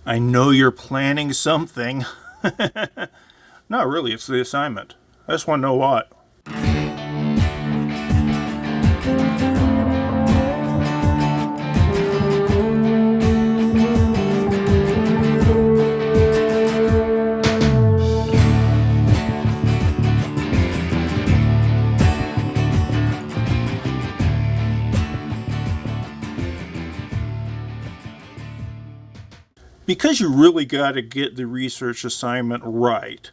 I know you're planning something. Not really, it's the assignment. I just want to know what. Because you really got to get the research assignment right,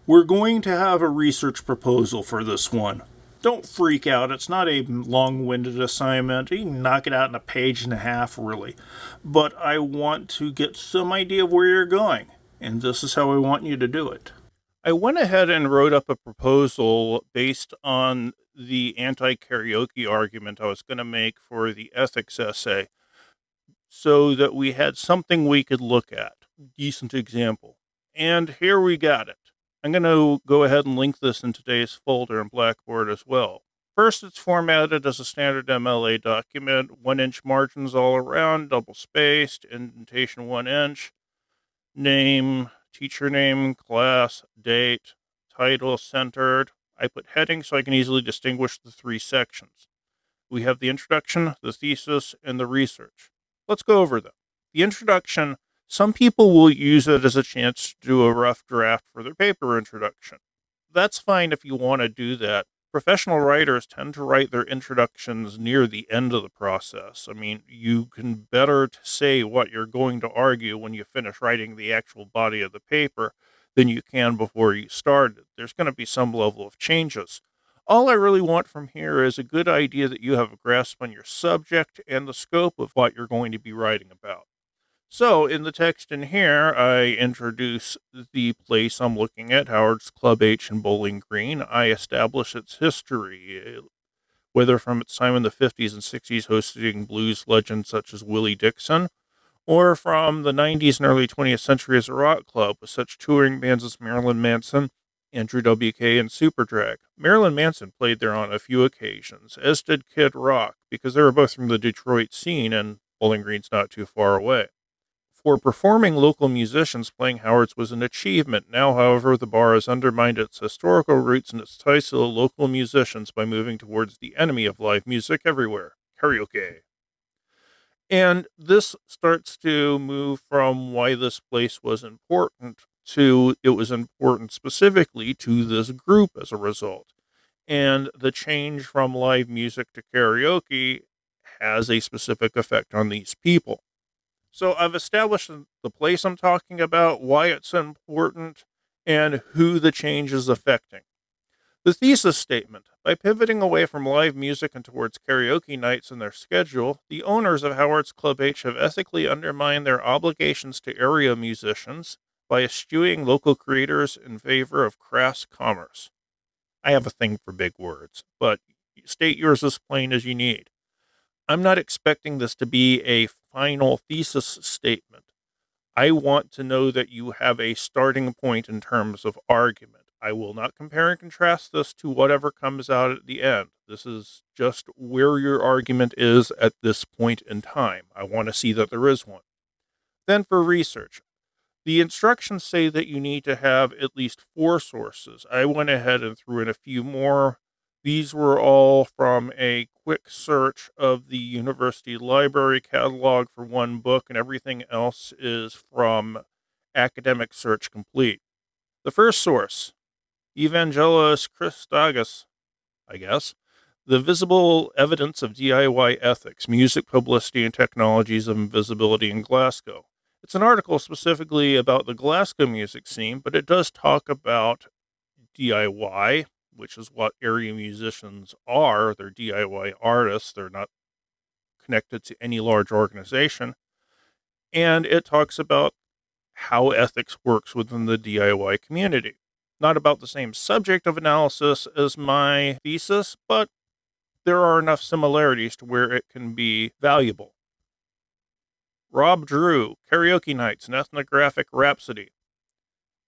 we're going to have a research proposal for this one. Don't freak out, it's not a long winded assignment. You can knock it out in a page and a half, really. But I want to get some idea of where you're going, and this is how I want you to do it. I went ahead and wrote up a proposal based on the anti karaoke argument I was going to make for the ethics essay, so that we had something we could look at. Decent example. And here we got it. I'm going to go ahead and link this in today's folder in Blackboard as well. First, it's formatted as a standard MLA document, 1-inch margins all around, double spaced, indentation 1 inch, name, teacher name, class, date, title centered. I put headings so I can easily distinguish the 3 sections. We have the introduction, the thesis, and the research. Let's go over them. The introduction, some people will use it as a chance to do a rough draft for their paper introduction. That's fine if you want to do that. Professional writers tend to write their introductions near the end of the process. I mean, you can better say what you're going to argue when you finish writing the actual body of the paper than you can before you started. There's going to be some level of changes. All I really want from here is a good idea that you have a grasp on your subject and the scope of what you're going to be writing about. So, in the text in here, I introduce the place I'm looking at, Howard's Club H in Bowling Green. I establish its history, whether from its time in the 50s and 60s hosting blues legends such as Willie Dixon, or from the 90s and early 20th century as a rock club with such touring bands as Marilyn Manson, Andrew W.K., and Superdrag. Marilyn Manson played there on a few occasions, as did Kid Rock, because they were both from the Detroit scene, and Bowling Green's not too far away. For performing local musicians, playing Howard's was an achievement. Now, however, the bar has undermined its historical roots and its ties to the local musicians by moving towards the enemy of live music everywhere, karaoke. And this starts to move from why this place was important to it was important specifically to this group as a result. And the change from live music to karaoke has a specific effect on these people. So I've established the place I'm talking about, why it's important, and who the change is affecting. The thesis statement: by pivoting away from live music and towards karaoke nights in their schedule, the owners of Howard's Club H have ethically undermined their obligations to area musicians by eschewing local creators in favor of crass commerce. I have a thing for big words, but state yours as plain as you need. I'm not expecting this to be a final thesis statement. I want to know that you have a starting point in terms of argument. I will not compare and contrast this to whatever comes out at the end. This is just where your argument is at this point in time. I want to see that there is one. Then for research, the instructions say that you need to have at least 4 sources. I went ahead and threw in a few more. These were all from a quick search of the university library catalog for one book, and everything else is from Academic Search Complete. The first source, Evangelos Christakis, I guess, The Visible Evidence of DIY Ethics, Music, Publicity, and Technologies of Invisibility in Glasgow. It's an article specifically about the Glasgow music scene, but it does talk about DIY, which is what area musicians are. They're DIY artists. They're not connected to any large organization. And it talks about how ethics works within the DIY community. Not about the same subject of analysis as my thesis, but there are enough similarities to where it can be valuable. Rob Drew, Karaoke Nights, an Ethnographic Rhapsody.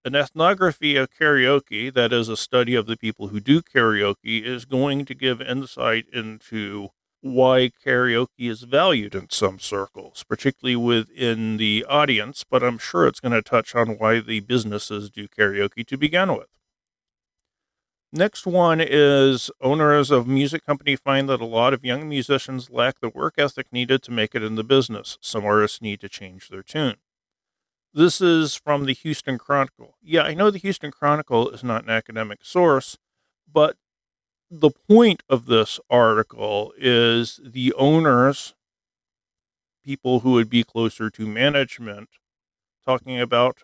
An ethnography of karaoke, that is a study of the people who do karaoke, is going to give insight into why karaoke is valued in some circles, particularly within the audience, but I'm sure it's going to touch on why the businesses do karaoke to begin with. Next one is owners of music company find that a lot of young musicians lack the work ethic needed to make it in the business. Some artists need to change their tune. This is from the Houston Chronicle. Yeah, I know the Houston Chronicle is not an academic source, but the point of this article is the owners, people who would be closer to management, talking about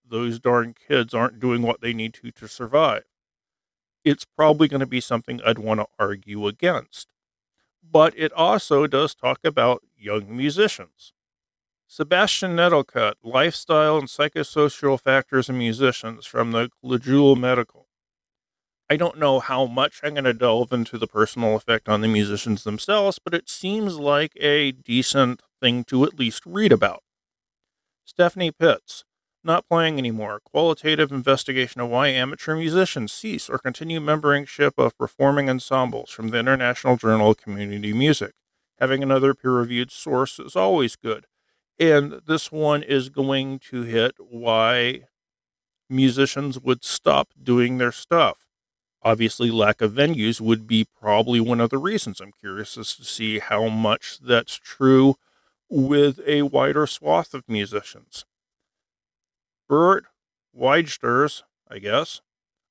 those darn kids aren't doing what they need to survive. It's probably going to be something I'd want to argue against. But it also does talk about young musicians. Sebastian Nettlecutt, Lifestyle and Psychosocial Factors in Musicians from the Lejeune Medical. I don't know how much I'm going to delve into the personal effect on the musicians themselves, but it seems like a decent thing to at least read about. Stephanie Pitts, not playing anymore. Qualitative investigation of why amateur musicians cease or continue membership of performing ensembles from the International Journal of Community Music. Having another peer-reviewed source is always good. And this one is going to hit why musicians would stop doing their stuff. Obviously, lack of venues would be probably one of the reasons. I'm curious as to see how much that's true with a wider swath of musicians. Bert Weidsters, I guess.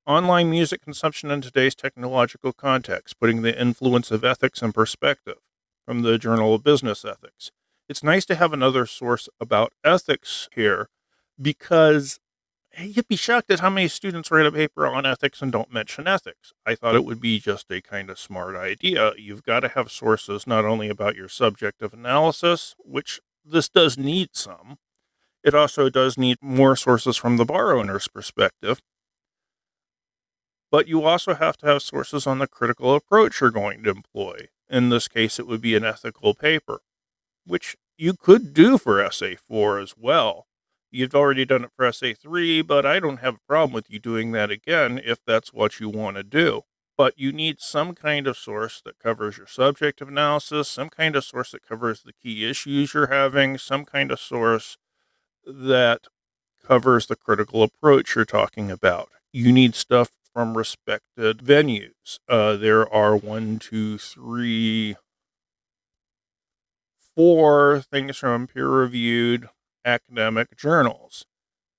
Online music consumption in today's technological context, putting the influence of ethics in perspective, from the Journal of Business Ethics. It's nice to have another source about ethics here, because you'd be shocked at how many students write a paper on ethics and don't mention ethics. I thought it would be just a kind of smart idea. You've got to have sources not only about your subjective analysis, which this does need some, it also does need more sources from the bar owner's perspective. But you also have to have sources on the critical approach you're going to employ. In this case, it would be an ethical paper, which you could do for Essay 4 as well. You've already done it for Essay 3, but I don't have a problem with you doing that again if that's what you want to do. But you need some kind of source that covers your subjective analysis, some kind of source that covers the key issues you're having, some kind of source that covers the critical approach you're talking about. You need stuff from respected venues. There are 4 things from peer-reviewed academic journals.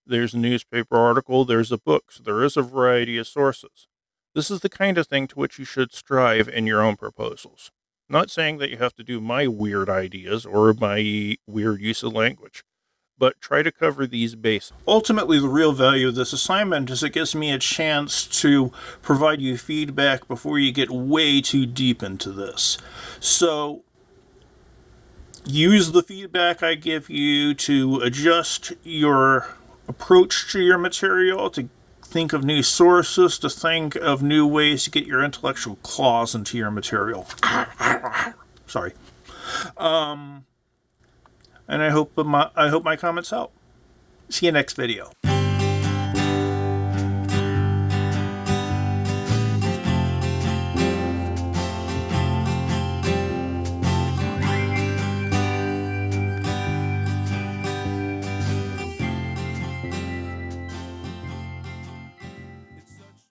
There's a newspaper article, there's a book, so there is a variety of sources. This is the kind of thing to which you should strive in your own proposals. I'm not saying that you have to do my weird ideas or my weird use of language, but try to cover these bases. Ultimately, the real value of this assignment is it gives me a chance to provide you feedback before you get way too deep into this. So, use the feedback I give you to adjust your approach to your material, to think of new sources, to think of new ways to get your intellectual claws into your material. Sorry. And I hope my comments help. See you next video.